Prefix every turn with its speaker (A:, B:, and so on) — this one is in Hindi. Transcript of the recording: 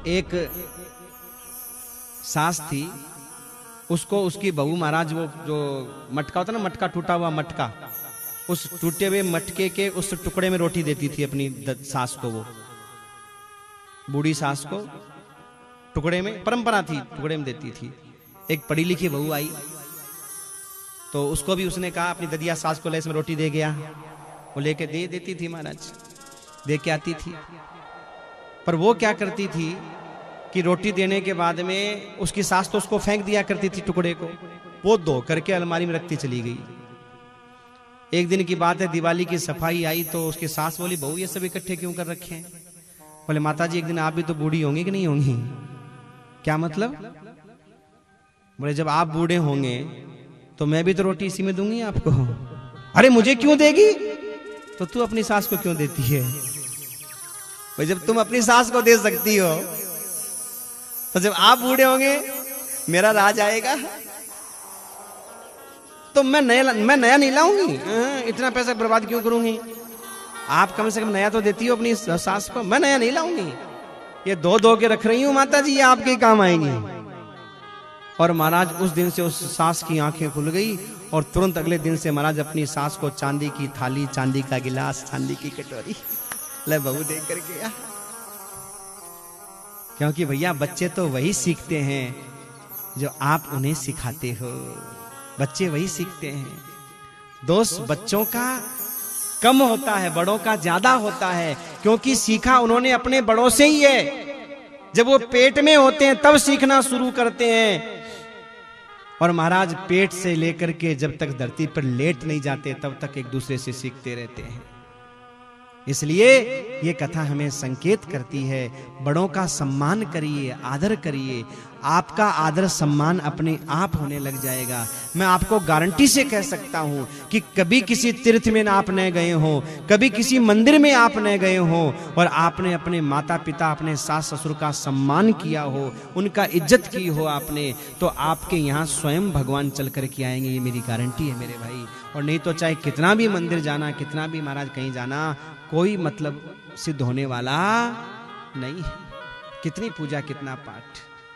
A: एक सास थी, उसको उसकी बहू महाराज वो जो मटका होता ना, मटका टूटा हुआ मटका, उस टूटे हुए मटके के उस टुकड़े में रोटी देती थी अपनी सास को। वो बूढ़ी सास को टुकड़े में, परंपरा थी, टुकड़े में देती थी। एक पढ़ी लिखी बहू आई तो उसको भी उसने कहा अपनी ददिया सास को ले इसमें रोटी दे गया। वो लेके दे देती थी महाराज, दे के आती थी। पर वो क्या करती थी कि रोटी देने के बाद में उसकी सास तो उसको फेंक दिया करती थी टुकड़े को, वो धो करके अलमारी में रखती चली गई। एक दिन की बात है, दिवाली की सफाई आई तो उसकी सास बोली, बहू ये सब इकट्ठे क्यों कर रखे हैं? बोले माता जी एक दिन आप भी तो बूढ़ी होंगी कि नहीं होंगी? क्या मतलब? बोले जब आप बूढ़े होंगे तो मैं भी तो रोटी इसी में दूंगी आपको। अरे मुझे क्यों देगी? तो तू अपनी सास को क्यों देती है? भाई जब तुम अपनी सास को दे सकती हो तो जब आप बूढ़े होंगे मेरा राज आएगा तो मैं नया नहीं लाऊंगी। इतना पैसा बर्बाद क्यों करूंगी? आप कम से कम नया तो देती हो अपनी सास को, मैं नया नहीं लाऊंगी। ये दो के रख रही हूं माता जी, ये आपके काम आएंगी। और महाराज उस दिन से उस सास की आंखें खुल गई और तुरंत अगले दिन से महाराज अपनी सास को चांदी की थाली, चांदी का गिलास, चांदी की कटोरी ले बहू दे करके आ। क्योंकि भैया बच्चे तो वही सीखते हैं जो आप उन्हें सिखाते हो। बच्चे वही सीखते हैं। दोस्त बच्चों का कम होता है, बड़ों का ज्यादा होता है, क्योंकि सीखा उन्होंने अपने बड़ों से ही है। जब वो पेट में होते हैं तब सीखना शुरू करते हैं। और महाराज पेट से लेकर के जब तक धरती पर लेट नहीं जाते तब तक एक दूसरे से सीखते रहते हैं। इसलिए ये कथा हमें संकेत करती है, बड़ों का सम्मान करिए, आदर करिए। आपका आदर सम्मान अपने आप होने लग जाएगा। मैं आपको गारंटी से कह सकता हूं कि कभी किसी तीर्थ में आप न गए हो, कभी किसी मंदिर में आप न गए हो और आपने अपने माता पिता, अपने सास ससुर का सम्मान किया हो, उनका इज्जत की हो आपने, तो आपके यहाँ स्वयं भगवान चल कर के आएंगे। ये मेरी गारंटी है मेरे भाई। और नहीं तो चाहे कितना भी मंदिर जाना, कितना भी महाराज कहीं जाना, कोई मतलब सिद्ध होने वाला नहीं है। कितनी पूजा, कितना पाठ।